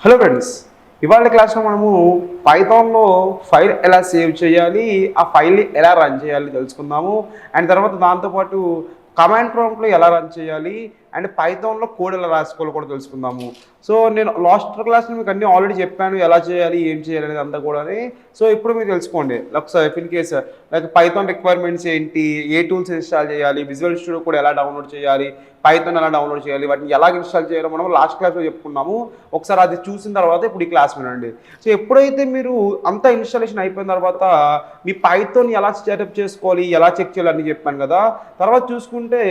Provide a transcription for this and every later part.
Hello friends, ఇవాళ క్లాస్లో మనము పైథాన్లో ఫైల్ ఎలా సేవ్ చేయాలి, ఆ ఫైల్ని ఎలా రన్ చేయాలి తెలుసుకుందాము. అండ్ తర్వాత దాంతోపాటు కమాండ్ ప్రాంప్ట్లో ఎలా రన్ చేయాలి అండ్ పైథాన్లో కోడ్ ఎలా రాసుకోవాలో కూడా తెలుసుకుందాము. సో నేను లాస్ట్ క్లాస్లో మీకు అన్నీ ఆల్రెడీ చెప్పాను, ఎలా చేయాలి ఏం చేయాలి అనేది అంతా కూడా. సో ఇప్పుడు మీరు తెలుసుకోండి ఒకసారి in case like Python requirements ఏంటి, ఏ టూల్స్ ఇన్స్టాల్ చేయాలి, విజువల్ స్టూడియో కూడా ఎలా డౌన్లోడ్ చేయాలి, పైథాన్ ఎలా డౌన్లోడ్ చేయాలి, వాటిని ఎలా ఇన్స్టాల్ చేయాలో మనం లాస్ట్ క్లాస్లో చెప్పుకున్నాము. ఒకసారి అది చూసిన తర్వాత ఇప్పుడు ఈ క్లాస్ వినండి. సో ఎప్పుడైతే మీరు అంతా ఇన్స్టాలేషన్ అయిపోయిన తర్వాత మీ పైథాన్ ఎలా సెటప్ చేసుకోవాలి, ఎలా చెక్ చేయాలి అని చెప్పాను కదా. తర్వాత చూసుకుంటే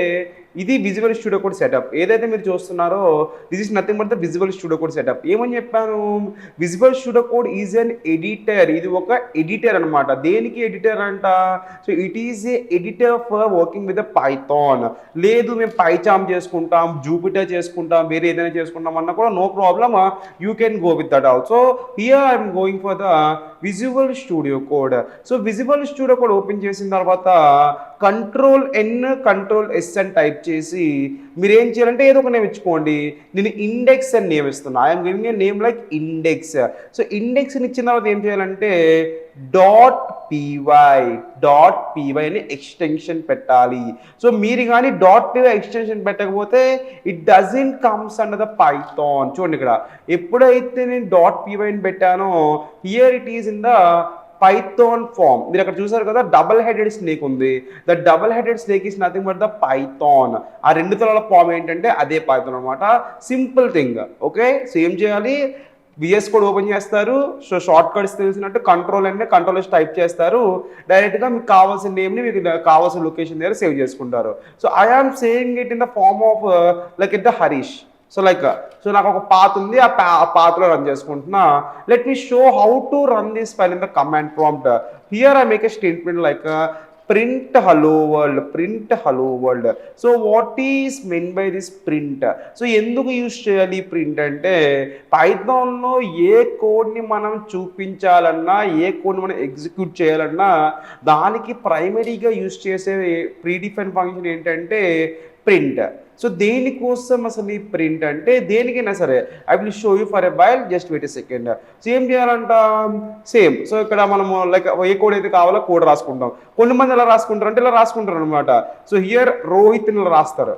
ఇది విజువల్ స్టూడియో కోడ్ సెటప్ ఏదైతే మీరు చూస్తున్నారో, this is nothing but the Visual Studio code setup. ఏమని చెప్పాను, visual Studio code is an editor. ఇది ఒక ఎడిటర్ అనమాట. దేనికి ఎడిటర్ అంట? So it is a editor for working with the Python. లేదు మేము పైచామ్ చేసుకుంటాం, జూపిటర్ చేసుకుంటాం, వేరే ఏదైనా చేసుకుంటాం అన్నా కూడా no problem, you can go with that also. Here I'm going for the Visual Studio Code. So Visual Studio Code open చేసిన తర్వాత Ctrl+N Ctrl+S అని టైప్ చేసి మీరు ఏం చేయాలంటే ఏదో ఒక నేమ్ ఇచ్చుకోండి. నేను ఇండెక్స్ అని నేమ్ ఇస్తున్నా. I'm giving a name like index. So ఇండెక్స్ని ఇచ్చిన తర్వాత ఏం చేయాలంటే .py అని ఎక్స్టెన్షన్ పెట్టాలి. సో మీరు కానీ .py ఎక్స్టెన్షన్ పెట్టకపోతే it doesn't comes under the Python. చూడండి ఇక్కడ ఎప్పుడైతే నేను .py అని పెట్టానో here it is in the Python form. మీరు అక్కడ చూసారు కదా, డబల్ హెడెడ్ స్నేక్ ఉంది. The double headed snake is nothing but the Python. ఆ రెండు తలాల ఫామ్ ఏంటంటే అదే పైథాన్ అనమాట. Simple thing. ఓకే, సో ఏం చేయాలి, విఎస్ కోడ్ ఓపెన్ చేస్తారు. సో షార్ట్ కట్స్ తెలిసినట్టు Ctrl+S టైప్ చేస్తారు. డైరెక్ట్గా మీకు కావాల్సిన నేమ్ని మీకు కావాల్సిన లొకేషన్ దగ్గర సేవ్ చేసుకుంటారు. So I am saying it in the form of like it the Harish. So నాకు ఒక పాత్ ఉంది, ఆ పాత్లో రన్ చేసుకుంటున్నా. Let me show how to run this file in the command prompt. Here I make a statement like print hello world. So what is meant by this print? So ఎందుకు use చేయాలి print అంటే, పైథాన్లో ఏ కోడ్ని మనం చూపించాలన్నా, ఏ కోడ్ని మనం execute చేయాలన్నా దానికి ప్రైమరీగా యూజ్ చేసే ప్రీడిఫైన్ ఫంక్షన్ ఏంటంటే ప్రింట్. సో దేనికోసం అసలు ఈ ప్రింట్ అంటే, దేనికైనా సరే I will show you for a while, just wait a second. So ఏం చేయాలంట, సేమ్. సో ఇక్కడ మనము లైక్ ఏ కోడ్ అయితే కావాలో కోడ్ రాసుకుంటాం. కొన్ని మంది ఎలా రాసుకుంటారు అంటే ఇలా రాసుకుంటారు అనమాట. సో హియర్ రోహిత్ ఇలా రాస్తారు,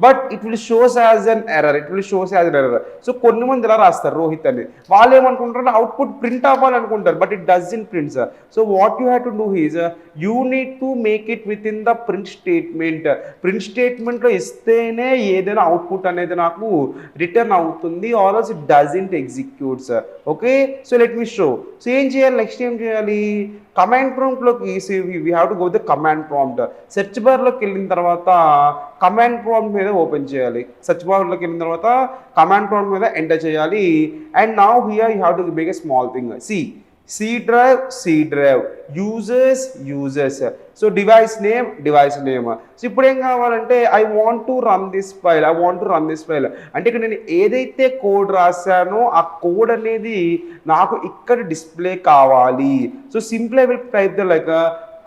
but it will shows as an error. So కొన్ని మంది ఇలా రాస్తారు రోహిత్ అని. వాళ్ళు ఏమనుకుంటారు, అవుట్పుట్ ప్రింట్ అవ్వాలనుకుంటారు, but it doesn't prints. So what you have to do is you need to make it with in the print statement. Print స్టేట్మెంట్లో ఇస్తేనే ఏదైనా అవుట్పుట్ అనేది నాకు రిటర్న్ అవుతుంది, or else it doesn't executes. Okay, so let me show. So ఏం చేయాలి, next ఏం చేయాలి, command ప్రాంప్ట్లోకి we have to go the command prompt. Search బార్లోకి వెళ్ళిన తర్వాత కమాండ్ ప్రాంప్ట్ మీద ఓపెన్ చేయాలి. సెర్చ్ బార్లోకి వెళ్ళిన తర్వాత కమాండ్ ప్రాంప్ట్ మీద ఎంటర్ చేయాలి. And now here you have to make a small thing. C drive, users. So device name. So ఇప్పుడు ఏం కావాలంటే I want to run this file అంటే ఇక్కడ నేను ఏదైతే కోడ్ రాశానో ఆ కోడ్ అనేది నాకు ఇక్కడ డిస్ప్లే కావాలి. So simple I will type the like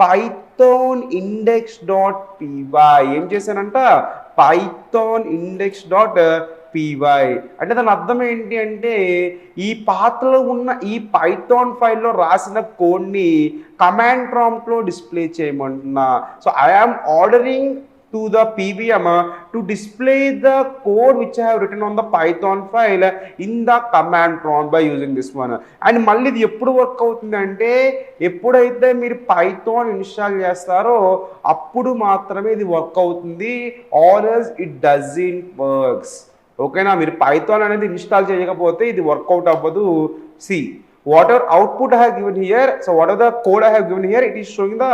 python index.py. ఏం చేశానంట, python index.py అంటే దాని అర్థం ఏంటి అంటే, ఈ పాత్రలో ఉన్న ఈ పైథాన్ ఫైల్లో రాసిన కోడ్ని కమాండ్ ప్రాంప్ట్లో డిస్ప్లే చేయమంటున్నా. So I am ordering to the PVM to display the code which I have written on the Python file in the command prompt by using this one. And మళ్ళీ ఇది ఎప్పుడు work అవుతుంది అంటే, ఎప్పుడైతే మీరు Python install చేస్తారో అప్పుడు మాత్రమే ఇది వర్క్ అవుతుంది, or else it doesn't works. ఓకేనా, మీరు పైథాన్ అనేది ఇన్స్టాల్ చేయకపోతే ఇది వర్కౌట్ అవ్వదు. See whatever output I have given here, so whatever the code I have given here, it is showing the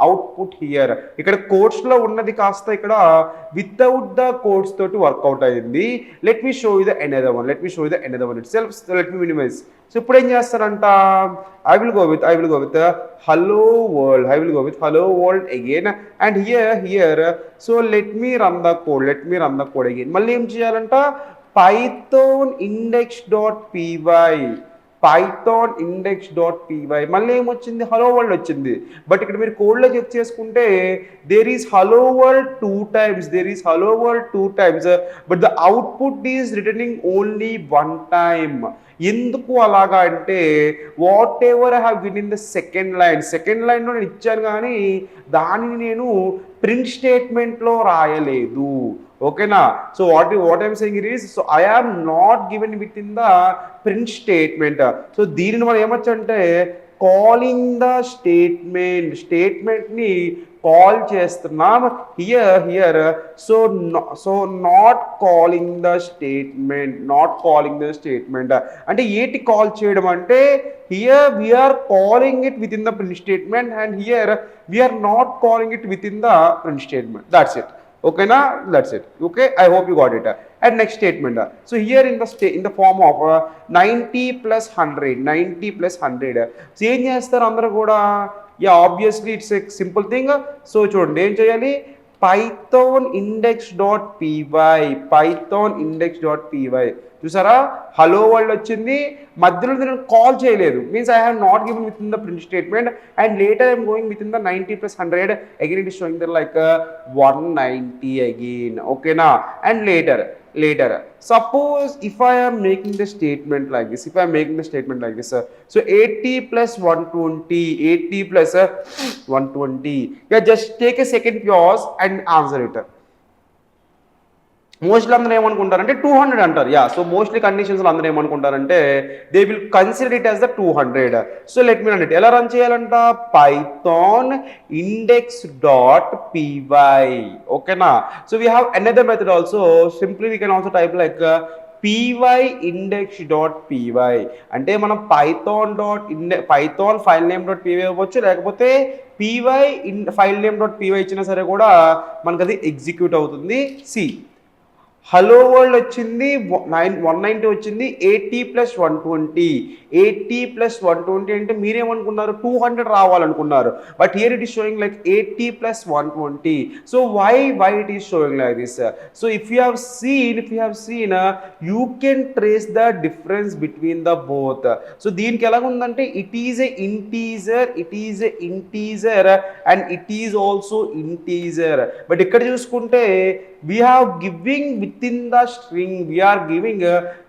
output here. ఇక్కడ కోడ్స్ లో ఉన్నది కాస్త ఇక్కడ వితౌట్ ద కోడ్స్ తోటి వర్కౌట్ అయింది. Let me show you the another one itself. Let me minimise. So ఇప్పుడు ఏం చేస్తారంట, I will go with hello world again. And here so let me run the code again. మళ్ళీ ఏం చేయాలంట, python index.py Python index dot py మళ్ళీ ఏమొచ్చింది hello world వచ్చింది. But ఇక్కడ మీరు కోడ్లో చెక్ చేసుకుంటే there is hello world 2 times, there is hello world 2 times, but the output is returning only 1 time. ఎందుకు అలాగా అంటే what ever I have given in the second లైన్లో నేను ఇచ్చాను కానీ దానిని నేను ప్రింట్ స్టేట్మెంట్లో రాయలేదు. ఓకేనా? So what I'm saying it is, so I am not given with in the print statement. So దీనిని మనం ఏమొచ్చంటే కాలింగ్ ద స్టేట్మెంట్ని కాల్ చేస్తున్నాం here. So not calling the statement అంటే ఏంటి కాల్ చేయడం అంటే here we are calling it with in the print statement and here we are not calling it with in the print statement. That's it. Okay na, that's it. Okay, I hope you got it. And next statement, so here in the form of 90 plus 100. So ఏం చేస్తారు అందరూ కూడా? Yeah, obviously it's a simple thing. So చూడండి ఏం చేయాలి, python index.py చూసారా, hello world వచ్చింది, మధ్యలో నేను కాల్ చేయలేదు, means I have not given with in the print statement and later I'm going with in the 90 plus 100 again it is showing there like 190 again. ఓకేనా? And later suppose if I am making the statement like this, so 80 plus 120, yeah, just take a second pause and answer it. Mostly అందరూ ఏమనుకుంటారంటే 200 అంటారు. Yeah, so mostly కండిషన్స్లో అందరూ ఏమనుకుంటారంటే they will consider it as the 200. So let మీ అంటే ఎలా run చేయాలంట, Python index dot py. ఓకేనా? So we have another method also, simply we can also type like py index.py అంటే మనం Python file name dot py ఇవ్వచ్చు, లేకపోతే py file name dot py ఇచ్చినా సరే కూడా మనకు అది ఎగ్జిక్యూట్ అవుతుంది. సి హలో వరల్డ్ వచ్చింది, 190 వచ్చింది, 80 plus 120 అంటే మీరేమనుకున్నారు, 200 రావాలనుకున్నారు. But here it is showing like 80 plus 120. So why it is showing like this? So if you have seen you can trace the difference between the both. So దీనికి ఎలాగ ఉందంటే it is a integer and it is also integer. But ఇక్కడ చూసుకుంటే we have giving within the string, we are giving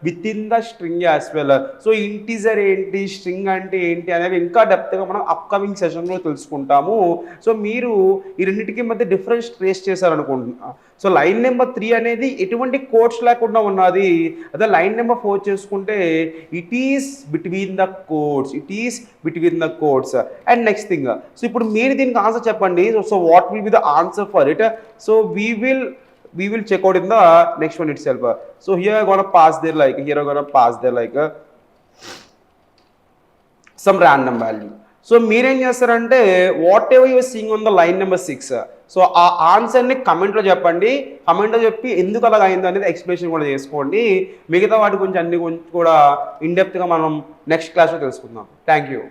within the string as well. So integer ఏంటి, string అంటే ఏంటి అనేది ఇంకా డెప్త్గా మనం అప్కమింగ్ సెషన్లో తెలుసుకుంటాము. సో మీరు ఈ రెండింటికి మధ్య డిఫరెన్స్ ట్రేస్ చేశారనుకుంటున్నా. సో లైన్ నెంబర్ 3 అనేది ఎటువంటి కోడ్స్ లేకుండా ఉన్నది, అదే లైన్ నెంబర్ 4 చేసుకుంటే it is between the codes. And next thing, so ఇప్పుడు మీరు దీనికి ఆన్సర్ చెప్పండి. So what will be the answer for it? So we will check out in the next one itself. So here I'm gonna pass there like some random value. So మీరేం చేస్తారంటే whatever you are seeing on the line number 6, so ఆ ఆన్సర్ని కమెంట్లో చెప్పండి. కమెంట్లో చెప్పి ఎందుకు అలాగ అయింది అనేది ఎక్స్ప్లెనేషన్ కూడా చేసుకోండి. మిగతా వాటి గురించి అన్ని గురించి కూడా ఇన్డెప్త్గా మనం నెక్స్ట్ క్లాస్లో తెలుసుకుందాం. Thank you.